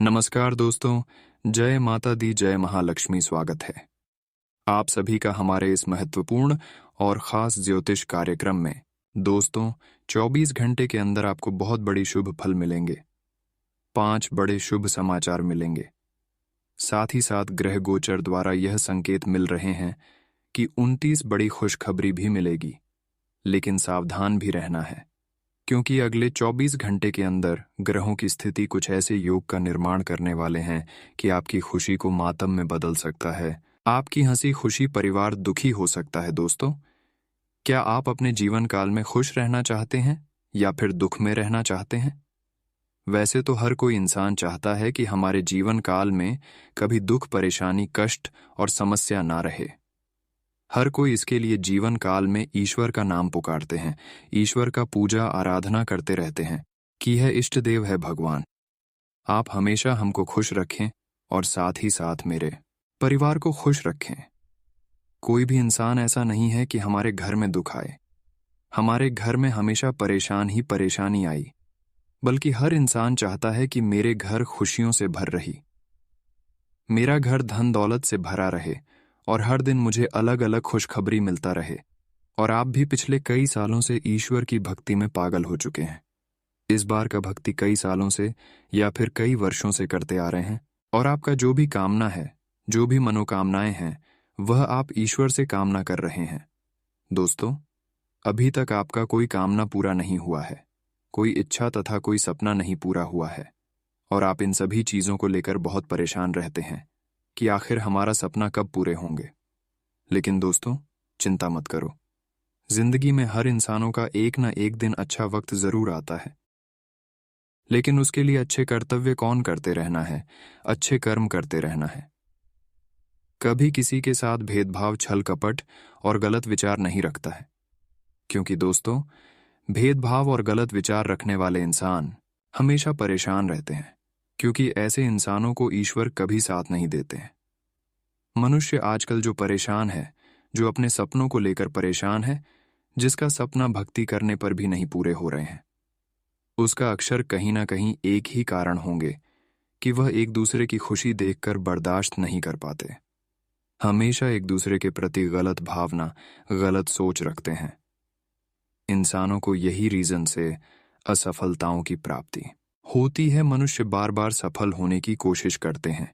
नमस्कार दोस्तों, जय माता दी जय महालक्ष्मी। स्वागत है आप सभी का हमारे इस महत्वपूर्ण और ख़ास ज्योतिष कार्यक्रम में। दोस्तों, 24 घंटे के अंदर आपको बहुत बड़ी शुभ फल मिलेंगे। 5 बड़े शुभ समाचार मिलेंगे। साथ ही साथ ग्रह गोचर द्वारा यह संकेत मिल रहे हैं कि 29 बड़ी खुशखबरी भी मिलेगी। लेकिन सावधान भी रहना है, क्योंकि अगले 24 घंटे के अंदर ग्रहों की स्थिति कुछ ऐसे योग का निर्माण करने वाले हैं कि आपकी खुशी को मातम में बदल सकता है। आपकी हंसी खुशी परिवार दुखी हो सकता है। दोस्तों, क्या आप अपने जीवन काल में खुश रहना चाहते हैं या फिर दुख में रहना चाहते हैं? वैसे तो हर कोई इंसान चाहता है कि हमारे जीवन काल में कभी दुख, परेशानी, कष्ट और समस्या ना रहे। हर कोई इसके लिए जीवन काल में ईश्वर का नाम पुकारते हैं, ईश्वर का पूजा आराधना करते रहते हैं कि यह इष्ट देव है भगवान। आप हमेशा हमको खुश रखें और साथ ही साथ मेरे परिवार को खुश रखें। कोई भी इंसान ऐसा नहीं है कि हमारे घर में दुख आए, हमारे घर में हमेशा परेशान ही परेशानी आई, बल्कि हर इंसान चाहता है कि मेरे घर खुशियों से भर रही, मेरा घर धन दौलत से भरा रहे और हर दिन मुझे अलग अलग खुशखबरी मिलता रहे। और आप भी पिछले कई सालों से ईश्वर की भक्ति में पागल हो चुके हैं। इस बार का भक्ति कई सालों से या फिर कई वर्षों से करते आ रहे हैं, और आपका जो भी कामना है, जो भी मनोकामनाएं हैं, वह आप ईश्वर से कामना कर रहे हैं। दोस्तों, अभी तक आपका कोई कामना पूरा नहीं हुआ है, कोई इच्छा तथा कोई सपना नहीं पूरा हुआ है, और आप इन सभी चीजों को लेकर बहुत परेशान रहते हैं कि आखिर हमारा सपना कब पूरे होंगे। लेकिन दोस्तों, चिंता मत करो। जिंदगी में हर इंसानों का एक ना एक दिन अच्छा वक्त जरूर आता है, लेकिन उसके लिए अच्छे कर्तव्य कौन करते रहना है, अच्छे कर्म करते रहना है। कभी किसी के साथ भेदभाव, छल कपट और गलत विचार नहीं रखता है, क्योंकि दोस्तों, भेदभाव और गलत विचार रखने वाले इंसान हमेशा परेशान रहते हैं, क्योंकि ऐसे इंसानों को ईश्वर कभी साथ नहीं देते हैं। मनुष्य आजकल जो परेशान है, जो अपने सपनों को लेकर परेशान है, जिसका सपना भक्ति करने पर भी नहीं पूरे हो रहे हैं, उसका अक्सर कहीं ना कहीं एक ही कारण होंगे कि वह एक दूसरे की खुशी देखकर बर्दाश्त नहीं कर पाते। हमेशा एक दूसरे के प्रति गलत भावना, गलत सोच रखते हैं। इंसानों को यही रीजन से असफलताओं की प्राप्ति होती है। मनुष्य बार बार सफल होने की कोशिश करते हैं,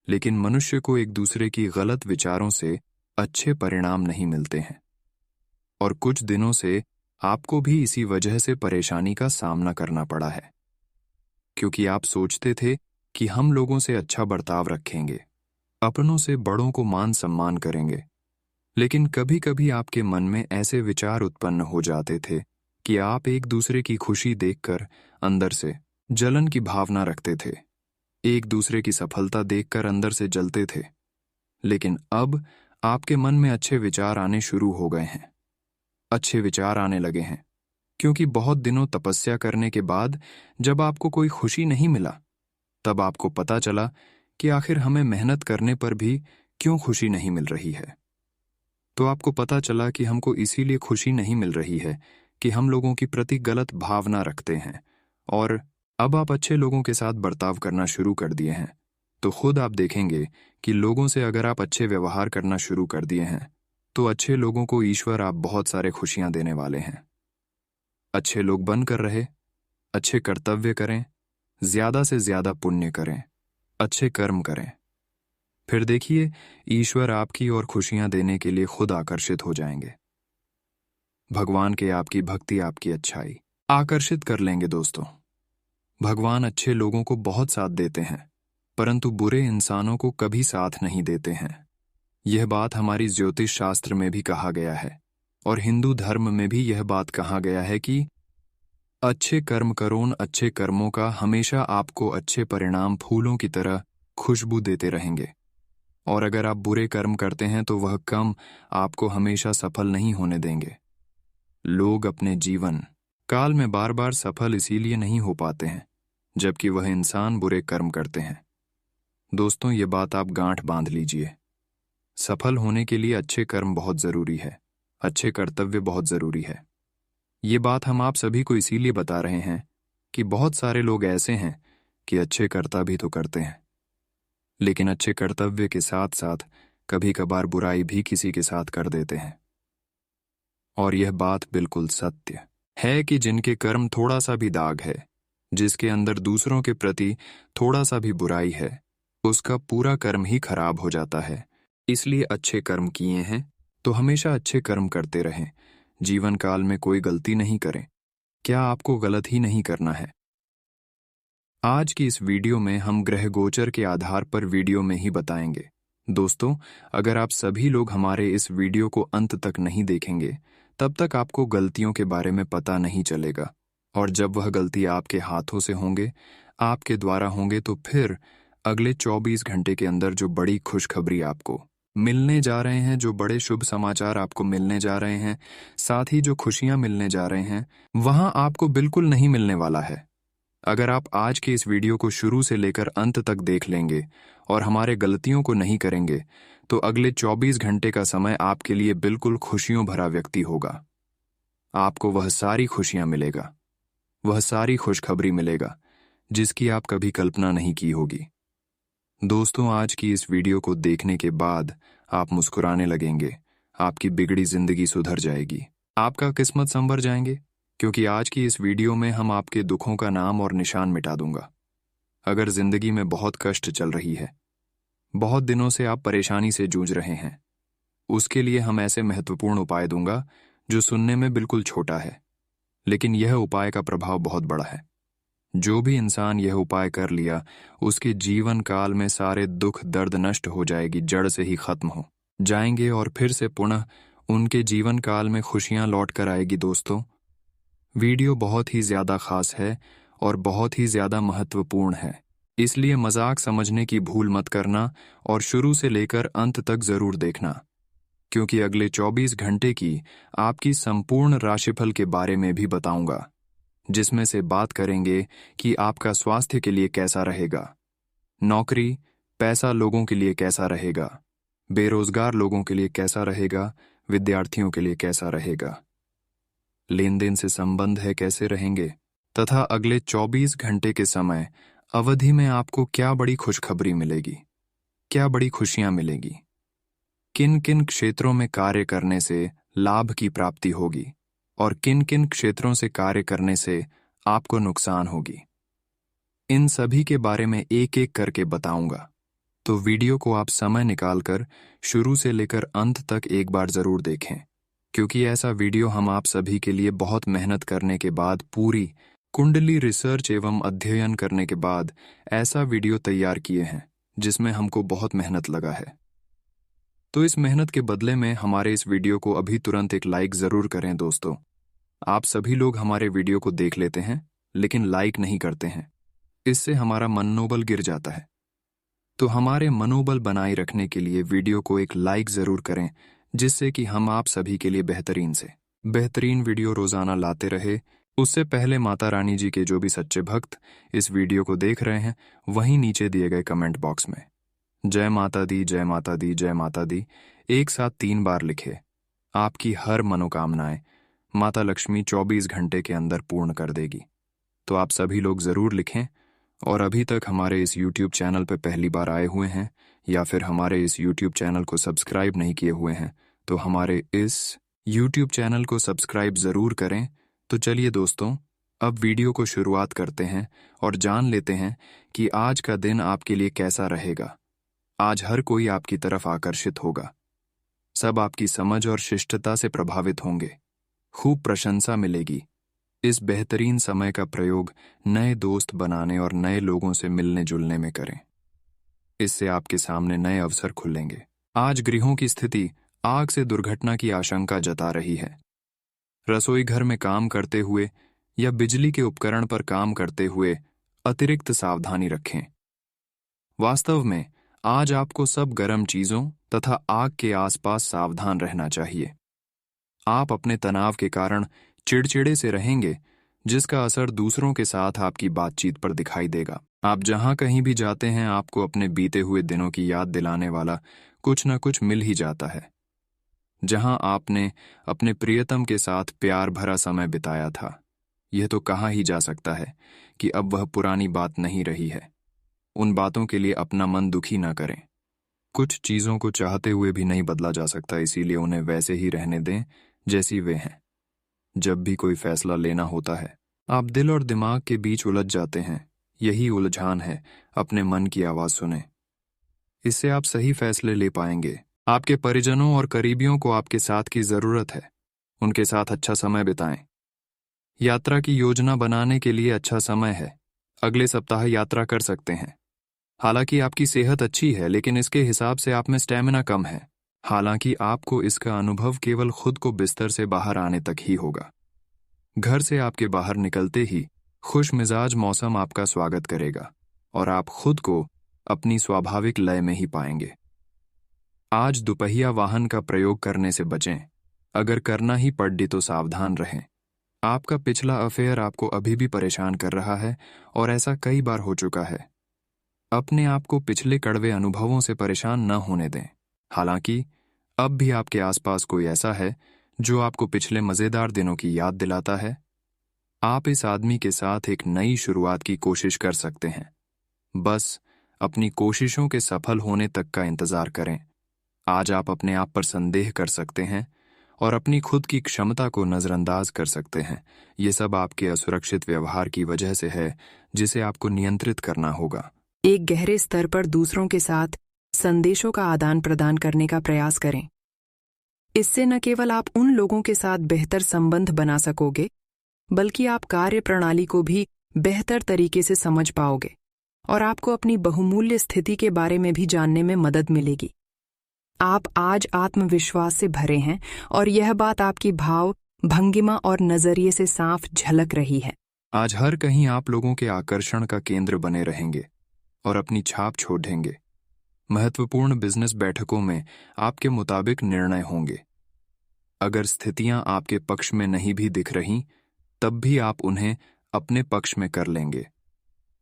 लेकिन मनुष्य को एक दूसरे की गलत विचारों से अच्छे परिणाम नहीं मिलते हैं। और कुछ दिनों से आपको भी इसी वजह से परेशानी का सामना करना पड़ा है, क्योंकि आप सोचते थे कि हम लोगों से अच्छा बर्ताव रखेंगे, अपनों से बड़ों को मान सम्मान करेंगे, लेकिन कभी कभी आपके मन में ऐसे विचार उत्पन्न हो जाते थे कि आप एक दूसरे की खुशी देखकर अंदर से जलन की भावना रखते थे, एक दूसरे की सफलता देखकर अंदर से जलते थे। लेकिन अब आपके मन में अच्छे विचार आने शुरू हो गए हैं, अच्छे विचार आने लगे हैं, क्योंकि बहुत दिनों तपस्या करने के बाद जब आपको कोई खुशी नहीं मिला, तब आपको पता चला कि आखिर हमें मेहनत करने पर भी क्यों खुशी नहीं मिल रही है। तो आपको पता चला कि हमको इसीलिए खुशी नहीं मिल रही है कि हम लोगों की प्रति गलत भावना रखते हैं, और अब आप अच्छे लोगों के साथ बर्ताव करना शुरू कर दिए हैं। तो खुद आप देखेंगे कि लोगों से अगर आप अच्छे व्यवहार करना शुरू कर दिए हैं, तो अच्छे लोगों को ईश्वर आप बहुत सारे खुशियां देने वाले हैं। अच्छे लोग बनकर रहे, अच्छे कर्तव्य करें, ज्यादा से ज्यादा पुण्य करें, अच्छे कर्म करें, फिर देखिए ईश्वर आपकी और खुशियां देने के लिए खुद आकर्षित हो जाएंगे। भगवान के आपकी भक्ति, आपकी अच्छाई आकर्षित कर लेंगे। दोस्तों, भगवान अच्छे लोगों को बहुत साथ देते हैं, परंतु बुरे इंसानों को कभी साथ नहीं देते हैं। यह बात हमारी ज्योतिष शास्त्र में भी कहा गया है, और हिंदू धर्म में भी यह बात कहा गया है कि अच्छे कर्म करो, अच्छे कर्मों का हमेशा आपको अच्छे परिणाम फूलों की तरह खुशबू देते रहेंगे। और अगर आप बुरे कर्म करते हैं तो वह कम आपको हमेशा सफल नहीं होने देंगे। लोग अपने जीवन काल में बार बार सफल इसीलिए नहीं हो पाते हैं जबकि वह इंसान बुरे कर्म करते हैं। दोस्तों, ये बात आप गांठ बांध लीजिए। सफल होने के लिए अच्छे कर्म बहुत जरूरी है, अच्छे कर्तव्य बहुत जरूरी है। ये बात हम आप सभी को इसीलिए बता रहे हैं कि बहुत सारे लोग ऐसे हैं कि अच्छे कर्तव्य भी तो करते हैं, लेकिन अच्छे कर्तव्य के साथ साथ कभी कभार बुराई भी किसी के साथ कर देते हैं। और यह बात बिल्कुल सत्य है कि जिनके कर्म थोड़ा सा भी दाग है, जिसके अंदर दूसरों के प्रति थोड़ा सा भी बुराई है, उसका पूरा कर्म ही खराब हो जाता है। इसलिए अच्छे कर्म किए हैं तो हमेशा अच्छे कर्म करते रहें, जीवन काल में कोई गलती नहीं करें। क्या आपको गलत ही नहीं करना है? आज की इस वीडियो में हम ग्रह गोचर के आधार पर वीडियो में ही बताएंगे। दोस्तों, अगर आप सभी लोग हमारे इस वीडियो को अंत तक नहीं देखेंगे, तब तक आपको गलतियों के बारे में पता नहीं चलेगा, और जब वह गलती आपके हाथों से होंगे, आपके द्वारा होंगे, तो फिर अगले 24 घंटे के अंदर जो बड़ी खुशखबरी आपको मिलने जा रहे हैं, जो बड़े शुभ समाचार आपको मिलने जा रहे हैं, साथ ही जो खुशियां मिलने जा रहे हैं, वहां आपको बिल्कुल नहीं मिलने वाला है। अगर आप आज के इस वीडियो को शुरू से लेकर अंत तक देख लेंगे और हमारे गलतियों को नहीं करेंगे, तो अगले 24 घंटे का समय आपके लिए बिल्कुल खुशियों भरा व्यक्ति होगा। आपको वह सारी खुशियां मिलेगा, वह सारी खुशखबरी मिलेगा जिसकी आप कभी कल्पना नहीं की होगी। दोस्तों, आज की इस वीडियो को देखने के बाद आप मुस्कुराने लगेंगे, आपकी बिगड़ी जिंदगी सुधर जाएगी, आपका किस्मत संवर जाएंगे, क्योंकि आज की इस वीडियो में हम आपके दुखों का नाम और निशान मिटा दूंगा। अगर जिंदगी में बहुत कष्ट चल रही है, बहुत दिनों से आप परेशानी से जूझ रहे हैं, उसके लिए हम ऐसे महत्वपूर्ण उपाय दूंगा जो सुनने में बिल्कुल छोटा है, लेकिन यह उपाय का प्रभाव बहुत बड़ा है। जो भी इंसान यह उपाय कर लिया, उसके जीवन काल में सारे दुख दर्द नष्ट हो जाएगी, जड़ से ही खत्म हो जाएंगे, और फिर से पुनः उनके जीवन काल में खुशियां लौट कर आएगी। दोस्तों, वीडियो बहुत ही ज्यादा खास है और बहुत ही ज्यादा महत्वपूर्ण है, इसलिए मजाक समझने की भूल मत करना और शुरू से लेकर अंत तक जरूर देखना, क्योंकि अगले 24 घंटे की आपकी संपूर्ण राशिफल के बारे में भी बताऊंगा, जिसमें से बात करेंगे कि आपका स्वास्थ्य के लिए कैसा रहेगा, नौकरी पैसा लोगों के लिए कैसा रहेगा, बेरोजगार लोगों के लिए कैसा रहेगा, विद्यार्थियों के लिए कैसा रहेगा, लेन देन से संबंध है कैसे रहेंगे, तथा अगले 24 घंटे के समय अवधि में आपको क्या बड़ी खुशखबरी मिलेगी, क्या बड़ी खुशियां मिलेगी, किन किन क्षेत्रों में कार्य करने से लाभ की प्राप्ति होगी और किन किन क्षेत्रों से कार्य करने से आपको नुकसान होगी। इन सभी के बारे में एक एक करके बताऊंगा, तो वीडियो को आप समय निकालकर शुरू से लेकर अंत तक एक बार जरूर देखें, क्योंकि ऐसा वीडियो हम आप सभी के लिए बहुत मेहनत करने के बाद, पूरी कुंडली रिसर्च एवं अध्ययन करने के बाद ऐसा वीडियो तैयार किए हैं, जिसमें हमको बहुत मेहनत लगा है। तो इस मेहनत के बदले में हमारे इस वीडियो को अभी तुरंत एक लाइक जरूर करें। दोस्तों, आप सभी लोग हमारे वीडियो को देख लेते हैं लेकिन लाइक नहीं करते हैं, इससे हमारा मनोबल गिर जाता है। तो हमारे मनोबल बनाए रखने के लिए वीडियो को एक लाइक जरूर करें, जिससे कि हम आप सभी के लिए बेहतरीन से बेहतरीन वीडियो रोजाना लाते रहे। उससे पहले माता रानी जी के जो भी सच्चे भक्त इस वीडियो को देख रहे हैं, वहीं नीचे दिए गए कमेंट बॉक्स में जय माता दी, जय माता दी, जय माता दी एक साथ 3 बार लिखे। आपकी हर मनोकामनाएं माता लक्ष्मी 24 घंटे के अंदर पूर्ण कर देगी। तो आप सभी लोग जरूर लिखें, और अभी तक हमारे इस YouTube चैनल पर पहली बार आए हुए हैं या फिर हमारे इस YouTube चैनल को सब्सक्राइब नहीं किए हुए हैं, तो हमारे इस YouTube चैनल को सब्सक्राइब जरूर करें। तो चलिए दोस्तों, अब वीडियो को शुरुआत करते हैं और जान लेते हैं कि आज का दिन आपके लिए कैसा रहेगा। आज हर कोई आपकी तरफ आकर्षित होगा, सब आपकी समझ और शिष्टता से प्रभावित होंगे, खूब प्रशंसा मिलेगी। इस बेहतरीन समय का प्रयोग नए दोस्त बनाने और नए लोगों से मिलने जुलने में करें, इससे आपके सामने नए अवसर खुलेंगे। आज गृहों की स्थिति आग से दुर्घटना की आशंका जता रही है। रसोई घर में काम करते हुए या बिजली के उपकरण पर काम करते हुए अतिरिक्त सावधानी रखें। वास्तव में आज आपको सब गर्म चीजों तथा आग के आसपास सावधान रहना चाहिए। आप अपने तनाव के कारण चिड़चिड़े से रहेंगे, जिसका असर दूसरों के साथ आपकी बातचीत पर दिखाई देगा। आप जहां कहीं भी जाते हैं, आपको अपने बीते हुए दिनों की याद दिलाने वाला कुछ न कुछ मिल ही जाता है। जहां आपने अपने प्रियतम के साथ प्यार भरा समय बिताया था, यह तो कहा ही जा सकता है कि अब वह पुरानी बात नहीं रही है। उन बातों के लिए अपना मन दुखी ना करें। कुछ चीज़ों को चाहते हुए भी नहीं बदला जा सकता, इसीलिए उन्हें वैसे ही रहने दें जैसी वे हैं। जब भी कोई फैसला लेना होता है, आप दिल और दिमाग के बीच उलझ जाते हैं। यही उलझान है, अपने मन की आवाज़ सुनें। इससे आप सही फैसले ले पाएंगे। आपके परिजनों और करीबियों को आपके साथ की ज़रूरत है। उनके साथ अच्छा समय बिताएं। यात्रा की योजना बनाने के लिए अच्छा समय है। अगले सप्ताह यात्रा कर सकते हैं। हालांकि आपकी सेहत अच्छी है, लेकिन इसके हिसाब से आप में स्टैमिना कम है। हालांकि आपको इसका अनुभव केवल खुद को बिस्तर से बाहर आने तक ही होगा। घर से आपके बाहर निकलते ही खुश मिजाज मौसम आपका स्वागत करेगा और आप खुद को अपनी स्वाभाविक लय में ही पाएंगे। आज दुपहिया वाहन का प्रयोग करने से बचें। अगर करना ही पड़े तो सावधान रहें। आपका पिछला अफेयर आपको अभी भी परेशान कर रहा है और ऐसा कई बार हो चुका है। अपने आप को पिछले कड़वे अनुभवों से परेशान न होने दें। हालांकि अब भी आपके आसपास कोई ऐसा है जो आपको पिछले मज़ेदार दिनों की याद दिलाता है। आप इस आदमी के साथ एक नई शुरुआत की कोशिश कर सकते हैं। बस अपनी कोशिशों के सफल होने तक का इंतजार करें। आज आप अपने आप पर संदेह कर सकते हैं और अपनी खुद की क्षमता को नज़रअंदाज कर सकते हैं। ये सब आपके असुरक्षित व्यवहार की वजह से है, जिसे आपको नियंत्रित करना होगा। एक गहरे स्तर पर दूसरों के साथ संदेशों का आदान प्रदान करने का प्रयास करें। इससे न केवल आप उन लोगों के साथ बेहतर संबंध बना सकोगे, बल्कि आप कार्य प्रणाली को भी बेहतर तरीके से समझ पाओगे और आपको अपनी बहुमूल्य स्थिति के बारे में भी जानने में मदद मिलेगी। आप आज आत्मविश्वास से भरे हैं और यह बात आपकी भाव, भंगिमा और नजरिए से साफ झलक रही है। आज हर कहीं आप लोगों के आकर्षण का केंद्र बने रहेंगे और अपनी छाप छोड़ेंगे। महत्वपूर्ण बिजनेस बैठकों में आपके मुताबिक निर्णय होंगे। अगर स्थितियां आपके पक्ष में नहीं भी दिख रही, तब भी आप उन्हें अपने पक्ष में कर लेंगे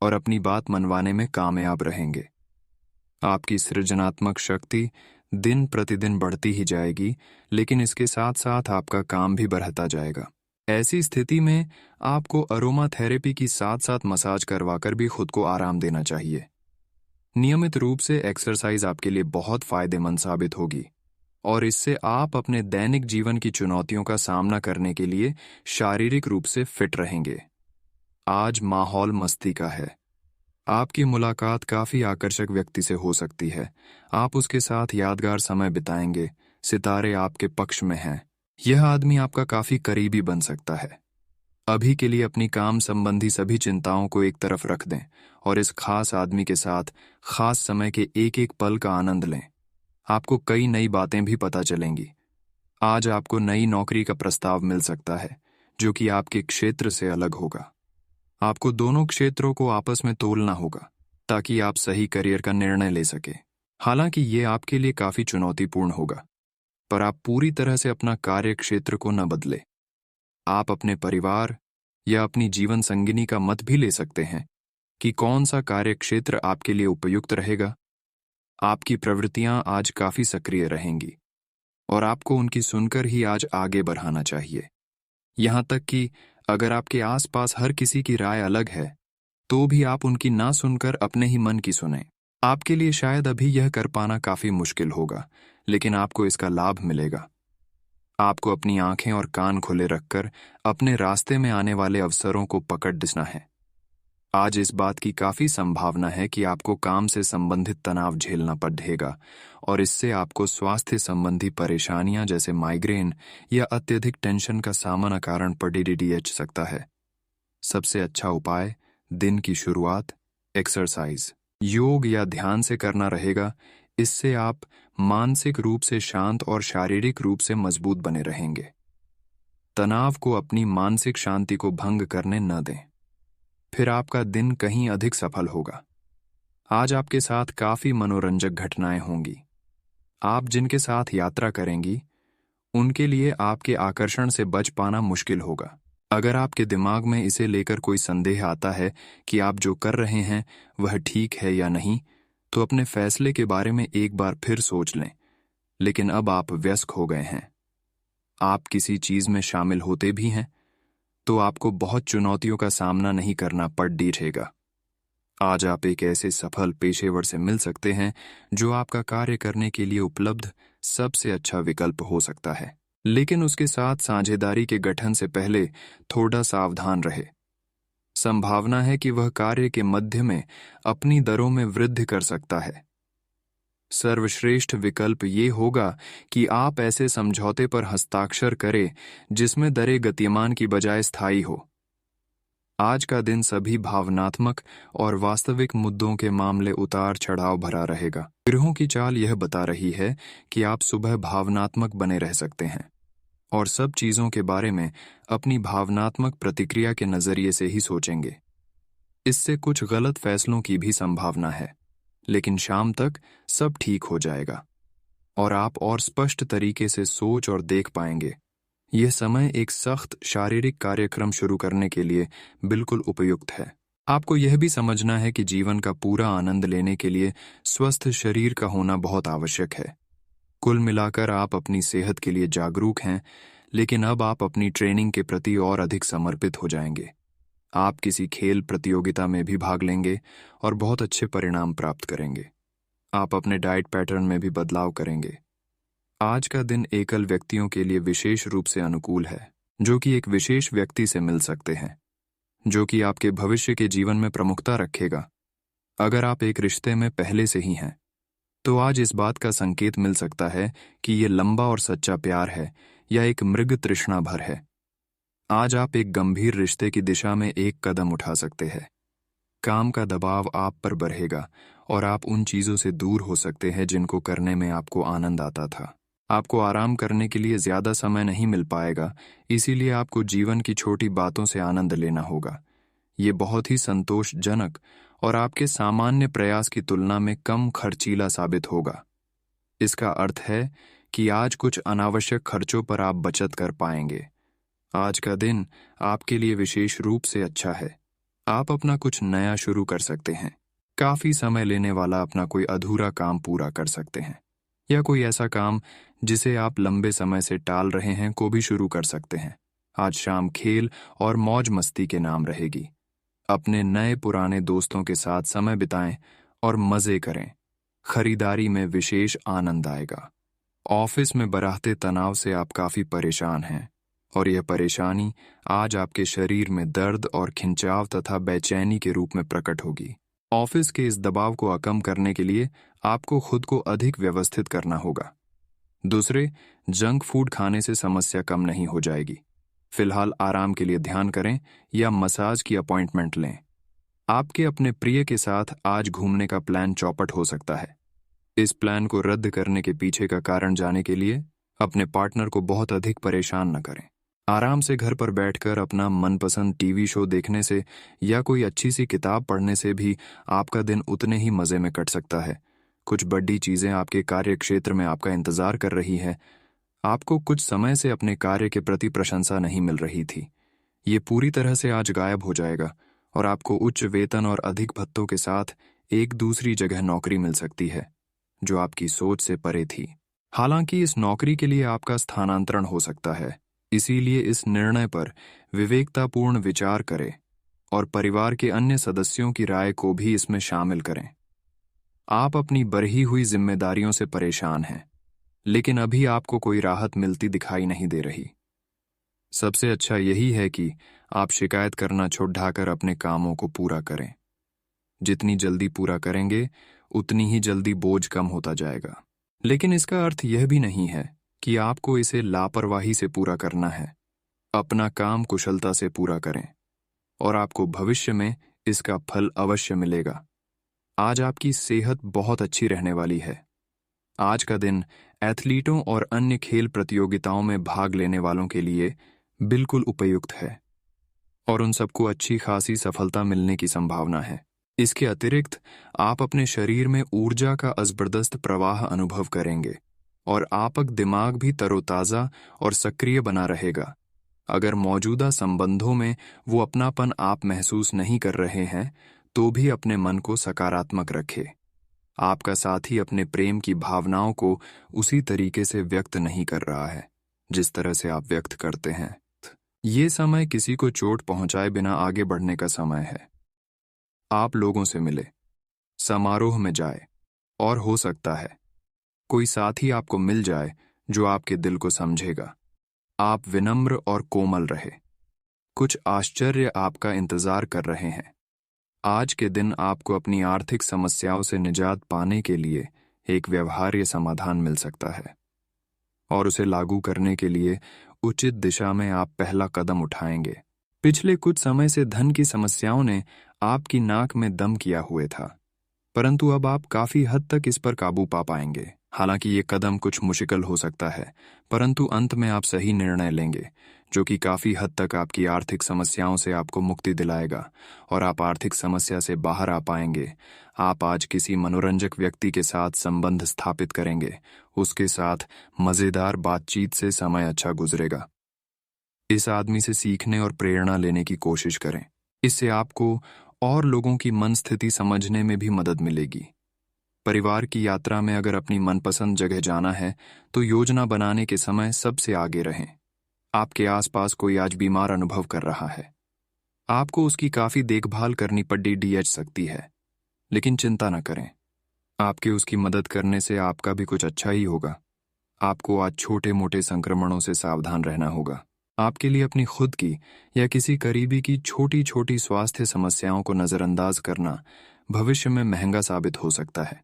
और अपनी बात मनवाने में कामयाब रहेंगे। आपकी सृजनात्मक शक्ति दिन प्रतिदिन बढ़ती ही जाएगी, लेकिन इसके साथ साथ आपका काम भी बढ़ता जाएगा। ऐसी स्थिति में आपको अरोमा थेरेपी की साथ साथ मसाज करवाकर भी खुद को आराम देना चाहिए। नियमित रूप से एक्सरसाइज आपके लिए बहुत फायदेमंद साबित होगी और इससे आप अपने दैनिक जीवन की चुनौतियों का सामना करने के लिए शारीरिक रूप से फिट रहेंगे। आज माहौल मस्ती का है। आपकी मुलाकात काफी आकर्षक व्यक्ति से हो सकती है। आप उसके साथ यादगार समय बिताएंगे। सितारे आपके पक्ष में हैं। यह आदमी आपका काफी करीबी बन सकता है। अभी के लिए अपनी काम संबंधी सभी चिंताओं को एक तरफ रख दें और इस खास आदमी के साथ खास समय के एक एक पल का आनंद लें। आपको कई नई बातें भी पता चलेंगी। आज आपको नई नौकरी का प्रस्ताव मिल सकता है, जो कि आपके क्षेत्र से अलग होगा। आपको दोनों क्षेत्रों को आपस में तोलना होगा ताकि आप सही करियर का निर्णय ले सके। हालांकि ये आपके लिए काफी चुनौतीपूर्ण होगा, पर आप पूरी तरह से अपना कार्य क्षेत्र को न बदले। आप अपने परिवार या अपनी जीवन संगिनी का मत भी ले सकते हैं कि कौन सा कार्य क्षेत्र आपके लिए उपयुक्त रहेगा। आपकी प्रवृत्तियां आज काफी सक्रिय रहेंगी और आपको उनकी सुनकर ही आज आगे बढ़ाना चाहिए। यहां तक कि अगर आपके आसपास हर किसी की राय अलग है, तो भी आप उनकी ना सुनकर अपने ही मन की सुनें। आपके लिए शायद अभी यह कर पाना काफी मुश्किल होगा, लेकिन आपको इसका लाभ मिलेगा। आपको अपनी आंखें और कान खुले रखकर अपने रास्ते में आने वाले अवसरों को पकड़ना है। आज इस बात की काफी संभावना है कि आपको काम से संबंधित तनाव झेलना पड़ेगा और इससे आपको स्वास्थ्य संबंधी परेशानियां जैसे माइग्रेन या अत्यधिक टेंशन का सामना कारण पड़ सकता है। सबसे अच्छा उपाय दिन की शुरुआत एक्सरसाइज, योग या ध्यान से करना रहेगा। इससे आप मानसिक रूप से शांत और शारीरिक रूप से मजबूत बने रहेंगे। तनाव को अपनी मानसिक शांति को भंग करने न दें, फिर आपका दिन कहीं अधिक सफल होगा। आज आपके साथ काफी मनोरंजक घटनाएं होंगी। आप जिनके साथ यात्रा करेंगी, उनके लिए आपके आकर्षण से बच पाना मुश्किल होगा। अगर आपके दिमाग में इसे लेकर कोई संदेह आता है कि आप जो कर रहे हैं वह ठीक है या नहीं, तो अपने फैसले के बारे में एक बार फिर सोच लें। लेकिन अब आप व्यस्त हो गए हैं। आप किसी चीज में शामिल होते भी हैं, तो आपको बहुत चुनौतियों का सामना नहीं करना पड़ रहेगा। आज आप एक ऐसे सफल पेशेवर से मिल सकते हैं जो आपका कार्य करने के लिए उपलब्ध सबसे अच्छा विकल्प हो सकता है, लेकिन उसके साथ साझेदारी के गठन से पहले थोड़ा सावधान रहे। संभावना है कि वह कार्य के मध्य में अपनी दरों में वृद्धि कर सकता है। सर्वश्रेष्ठ विकल्प ये होगा कि आप ऐसे समझौते पर हस्ताक्षर करें जिसमें दरें गतिमान की बजाय स्थायी हो। आज का दिन सभी भावनात्मक और वास्तविक मुद्दों के मामले उतार चढ़ाव भरा रहेगा। ग्रहों की चाल यह बता रही है कि आप सुबह भावनात्मक बने रह सकते हैं और सब चीजों के बारे में अपनी भावनात्मक प्रतिक्रिया के नजरिए से ही सोचेंगे। इससे कुछ गलत फैसलों की भी संभावना है, लेकिन शाम तक सब ठीक हो जाएगा और आप और स्पष्ट तरीके से सोच और देख पाएंगे। यह समय एक सख्त शारीरिक कार्यक्रम शुरू करने के लिए बिल्कुल उपयुक्त है। आपको यह भी समझना है कि जीवन का पूरा आनंद लेने के लिए स्वस्थ शरीर का होना बहुत आवश्यक है। कुल मिलाकर आप अपनी सेहत के लिए जागरूक हैं, लेकिन अब आप अपनी ट्रेनिंग के प्रति और अधिक समर्पित हो जाएंगे। आप किसी खेल प्रतियोगिता में भी भाग लेंगे और बहुत अच्छे परिणाम प्राप्त करेंगे। आप अपने डाइट पैटर्न में भी बदलाव करेंगे। आज का दिन एकल व्यक्तियों के लिए विशेष रूप से अनुकूल है, जो कि एक विशेष व्यक्ति से मिल सकते हैं, जो कि आपके भविष्य के जीवन में प्रमुखता रखेगा। अगर आप एक रिश्ते में पहले से ही हैं, तो आज इस बात का संकेत मिल सकता है कि ये लंबा और सच्चा प्यार है या एक मृग तृष्णा भर है। आज आप एक गंभीर रिश्ते की दिशा में एक कदम उठा सकते हैं। काम का दबाव आप पर बढ़ेगा और आप उन चीजों से दूर हो सकते हैं जिनको करने में आपको आनंद आता था। आपको आराम करने के लिए ज्यादा समय नहीं मिल पाएगा, इसीलिए आपको जीवन की छोटी बातों से आनंद लेना होगा। ये बहुत ही संतोषजनक और आपके सामान्य प्रयास की तुलना में कम खर्चीला साबित होगा। इसका अर्थ है कि आज कुछ अनावश्यक खर्चों पर आप बचत कर पाएंगे। आज का दिन आपके लिए विशेष रूप से अच्छा है। आप अपना कुछ नया शुरू कर सकते हैं। काफी समय लेने वाला अपना कोई अधूरा काम पूरा कर सकते हैं, या कोई ऐसा काम जिसे आप लंबे समय से टाल रहे हैं को भी शुरू कर सकते हैं। आज शाम खेल और मौज मस्ती के नाम रहेगी। अपने नए पुराने दोस्तों के साथ समय बिताएं और मजे करें। खरीदारी में विशेष आनंद आएगा। ऑफिस में बढ़ते तनाव से आप काफी परेशान हैं और यह परेशानी आज आपके शरीर में दर्द और खिंचाव तथा बेचैनी के रूप में प्रकट होगी। ऑफिस के इस दबाव को कम करने के लिए आपको खुद को अधिक व्यवस्थित करना होगा। दूसरे, जंक फूड खाने से समस्या कम नहीं हो जाएगी। फिलहाल आराम के लिए ध्यान करें या मसाज की अपॉइंटमेंट लें। आपके अपने प्रिय के साथ आज घूमने का प्लान चौपट हो सकता है। इस प्लान को रद्द करने के पीछे का कारण जानने के लिए अपने पार्टनर को बहुत अधिक परेशान न करें। आराम से घर पर बैठकर अपना मनपसंद टीवी शो देखने से या कोई अच्छी सी किताब पढ़ने से भी आपका दिन उतने ही मजे में कट सकता है। कुछ बड़ी चीजें आपके कार्य क्षेत्र में आपका इंतजार कर रही है। आपको कुछ समय से अपने कार्य के प्रति प्रशंसा नहीं मिल रही थी। ये पूरी तरह से आज गायब हो जाएगा और आपको उच्च वेतन और अधिक भत्तों के साथ एक दूसरी जगह नौकरी मिल सकती है जो आपकी सोच से परे थी। हालांकि इस नौकरी के लिए आपका स्थानांतरण हो सकता है, इसीलिए इस निर्णय पर विवेकतापूर्ण विचार करें और परिवार के अन्य सदस्यों की राय को भी इसमें शामिल करें। आप अपनी बढ़ी हुई जिम्मेदारियों से परेशान हैं, लेकिन अभी आपको कोई राहत मिलती दिखाई नहीं दे रही। सबसे अच्छा यही है कि आप शिकायत करना छोड़ अपने कामों को पूरा करें। जितनी जल्दी पूरा करेंगे, उतनी ही जल्दी बोझ कम होता जाएगा। लेकिन इसका अर्थ यह भी नहीं है कि आपको इसे लापरवाही से पूरा करना है। अपना काम कुशलता से पूरा करें और आपको भविष्य में इसका फल अवश्य मिलेगा। आज आपकी सेहत बहुत अच्छी रहने वाली है। आज का दिन एथलीटों और अन्य खेल प्रतियोगिताओं में भाग लेने वालों के लिए बिल्कुल उपयुक्त है और उन सबको अच्छी खासी सफलता मिलने की संभावना है। इसके अतिरिक्त आप अपने शरीर में ऊर्जा का जबरदस्त प्रवाह अनुभव करेंगे और आपका दिमाग भी तरोताजा और सक्रिय बना रहेगा। अगर मौजूदा संबंधों में वो अपनापन आप महसूस नहीं कर रहे हैं, तो भी अपने मन को सकारात्मक रखें। आपका साथी अपने प्रेम की भावनाओं को उसी तरीके से व्यक्त नहीं कर रहा है जिस तरह से आप व्यक्त करते हैं। ये समय किसी को चोट पहुंचाए बिना आगे बढ़ने का समय है। आप लोगों से मिले, समारोह में जाए, और हो सकता है कोई साथी आपको मिल जाए जो आपके दिल को समझेगा। आप विनम्र और कोमल रहे। कुछ आश्चर्य आपका इंतजार कर रहे हैं। आज के दिन आपको अपनी आर्थिक समस्याओं से निजात पाने के लिए एक व्यवहार्य समाधान मिल सकता है, और उसे लागू करने के लिए उचित दिशा में आप पहला कदम उठाएंगे। पिछले कुछ समय से धन की समस्याओं ने आपकी नाक में दम किया हुए था, परंतु अब आप काफी हद तक इस पर काबू पा पाएंगे। हालांकि ये कदम कुछ मुश्किल हो सकता है, परंतु अंत में आप सही निर्णय लेंगे, जो कि काफी हद तक आपकी आर्थिक समस्याओं से आपको मुक्ति दिलाएगा और आप आर्थिक समस्या से बाहर आ पाएंगे। आप आज किसी मनोरंजक व्यक्ति के साथ संबंध स्थापित करेंगे। उसके साथ मजेदार बातचीत से समय अच्छा गुजरेगा। इस आदमी से सीखने और प्रेरणा लेने की कोशिश करें। इससे आपको और लोगों की मन स्थिति समझने में भी मदद मिलेगी। परिवार की यात्रा में अगर अपनी मनपसंद जगह जाना है तो योजना बनाने के समय सबसे आगे रहें। आपके आसपास कोई आज बीमार अनुभव कर रहा है। आपको उसकी काफी देखभाल करनी पड़ सकती है, लेकिन चिंता न करें। आपके उसकी मदद करने से आपका भी कुछ अच्छा ही होगा। आपको आज छोटे मोटे संक्रमणों से सावधान रहना होगा। आपके लिए अपनी खुद की या किसी करीबी की छोटी छोटी स्वास्थ्य समस्याओं को नजरअंदाज करना भविष्य में महंगा साबित हो सकता है।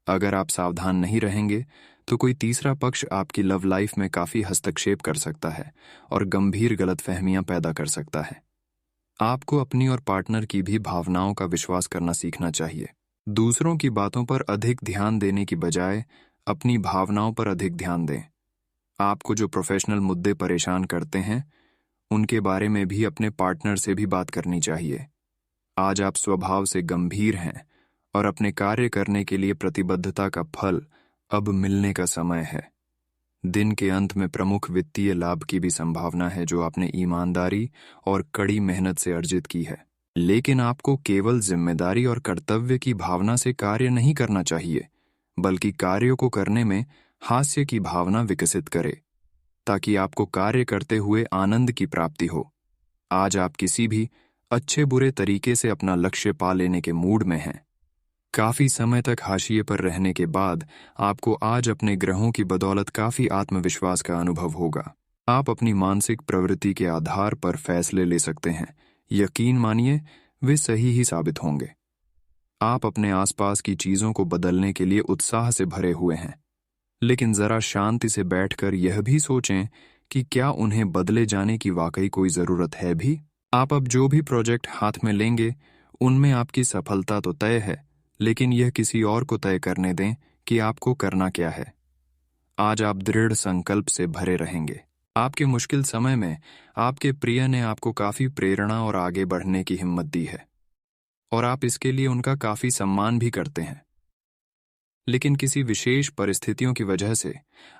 अगर आप सावधान नहीं रहेंगे तो कोई तीसरा पक्ष आपकी लव लाइफ में काफी हस्तक्षेप कर सकता है और गंभीर गलतफहमियां पैदा कर सकता है। आपको अपनी और पार्टनर की भी भावनाओं का विश्वास करना सीखना चाहिए। दूसरों की बातों पर अधिक ध्यान देने की बजाय अपनी भावनाओं पर अधिक ध्यान दें। आपको जो प्रोफेशनल मुद्दे परेशान करते हैं, उनके बारे में भी अपने पार्टनर से भी बात करनी चाहिए। आज आप स्वभाव से गंभीर हैं और अपने कार्य करने के लिए प्रतिबद्धता का फल अब मिलने का समय है। दिन के अंत में प्रमुख वित्तीय लाभ की भी संभावना है जो आपने ईमानदारी और कड़ी मेहनत से अर्जित की है। लेकिन आपको केवल जिम्मेदारी और कर्तव्य की भावना से कार्य नहीं करना चाहिए, बल्कि कार्यों को करने में हास्य की भावना विकसित करे, ताकि आपको कार्य करते हुए आनंद की प्राप्ति हो। आज आप किसी भी अच्छे बुरे तरीके से अपना लक्ष्य पा लेने के मूड में हैं। काफी समय तक हाशिए पर रहने के बाद आपको आज अपने ग्रहों की बदौलत काफी आत्मविश्वास का अनुभव होगा। आप अपनी मानसिक प्रवृत्ति के आधार पर फैसले ले सकते हैं। यकीन मानिए, वे सही ही साबित होंगे। आप अपने आसपास की चीजों को बदलने के लिए उत्साह से भरे हुए हैं, लेकिन जरा शांति से बैठकर यह भी सोचें कि क्या उन्हें बदले जाने की वाकई कोई जरूरत है भी। आप अब जो भी प्रोजेक्ट हाथ में लेंगे, उनमें आपकी सफलता तो तय है, लेकिन यह किसी और को तय करने दें कि आपको करना क्या है। आज आप दृढ़ संकल्प से भरे रहेंगे। आपके मुश्किल समय में आपके प्रिय ने आपको काफी प्रेरणा और आगे बढ़ने की हिम्मत दी है, और आप इसके लिए उनका काफी सम्मान भी करते हैं। लेकिन किसी विशेष परिस्थितियों की वजह से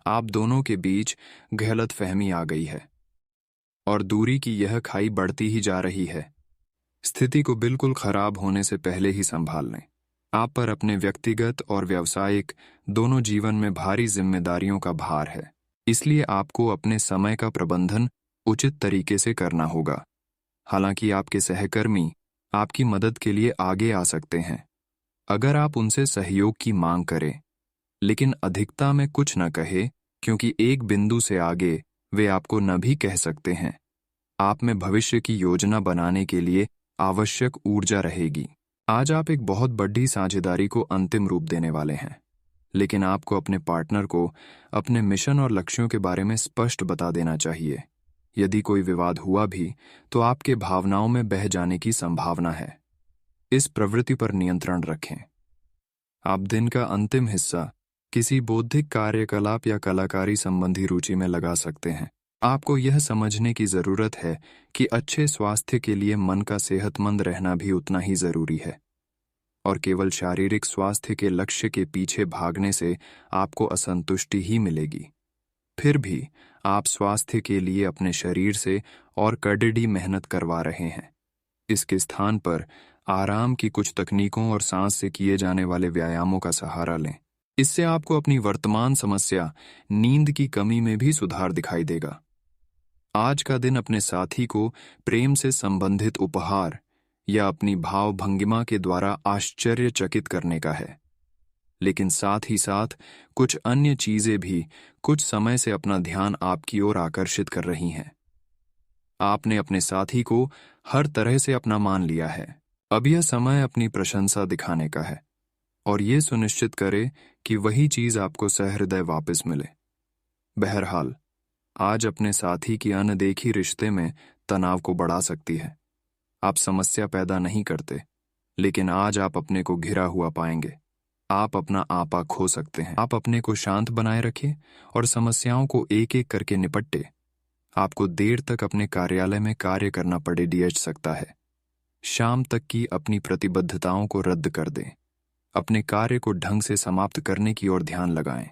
आप दोनों के बीच गलतफहमी आ गई है और दूरी की यह खाई बढ़ती ही जा रही है। स्थिति को बिल्कुल खराब होने से पहले ही संभाल लें। आप पर अपने व्यक्तिगत और व्यावसायिक दोनों जीवन में भारी जिम्मेदारियों का भार है, इसलिए आपको अपने समय का प्रबंधन उचित तरीके से करना होगा। हालांकि आपके सहकर्मी आपकी मदद के लिए आगे आ सकते हैं अगर आप उनसे सहयोग की मांग करें, लेकिन अधिकता में कुछ न कहे, क्योंकि एक बिंदु से आगे वे आपको न भी कह सकते हैं। आप में भविष्य की योजना बनाने के लिए आवश्यक ऊर्जा रहेगी। आज आप एक बहुत बड़ी साझेदारी को अंतिम रूप देने वाले हैं, लेकिन आपको अपने पार्टनर को अपने मिशन और लक्ष्यों के बारे में स्पष्ट बता देना चाहिए। यदि कोई विवाद हुआ भी तो आपके भावनाओं में बह जाने की संभावना है। इस प्रवृत्ति पर नियंत्रण रखें। आप दिन का अंतिम हिस्सा किसी बौद्धिक कार्यकलाप या कलाकारी संबंधी रुचि में लगा सकते हैं। आपको यह समझने की जरूरत है कि अच्छे स्वास्थ्य के लिए मन का सेहतमंद रहना भी उतना ही जरूरी है, और केवल शारीरिक स्वास्थ्य के लक्ष्य के पीछे भागने से आपको असंतुष्टि ही मिलेगी। फिर भी आप स्वास्थ्य के लिए अपने शरीर से और कड़ी मेहनत करवा रहे हैं। इसके स्थान पर आराम की कुछ तकनीकों और सांस से किए जाने वाले व्यायामों का सहारा लें। इससे आपको अपनी वर्तमान समस्या नींद की कमी में भी सुधार दिखाई देगा। आज का दिन अपने साथी को प्रेम से संबंधित उपहार या अपनी भाव भंगिमा के द्वारा आश्चर्यचकित करने का है। लेकिन साथ ही साथ कुछ अन्य चीजें भी कुछ समय से अपना ध्यान आपकी ओर आकर्षित कर रही हैं। आपने अपने साथी को हर तरह से अपना मान लिया है। अब यह समय अपनी प्रशंसा दिखाने का है और ये सुनिश्चित करे कि वही चीज आपको सहृदय वापस मिले। बहरहाल, आज अपने साथी की अनदेखी रिश्ते में तनाव को बढ़ा सकती है। आप समस्या पैदा नहीं करते, लेकिन आज आप अपने को घिरा हुआ पाएंगे। आप अपना आपा खो सकते हैं। आप अपने को शांत बनाए रखें और समस्याओं को एक एक करके निपटे। आपको देर तक अपने कार्यालय में कार्य करना पड़ सकता है। शाम तक की अपनी प्रतिबद्धताओं को रद्द कर दें। अपने कार्य को ढंग से समाप्त करने की ओर ध्यान लगाएं।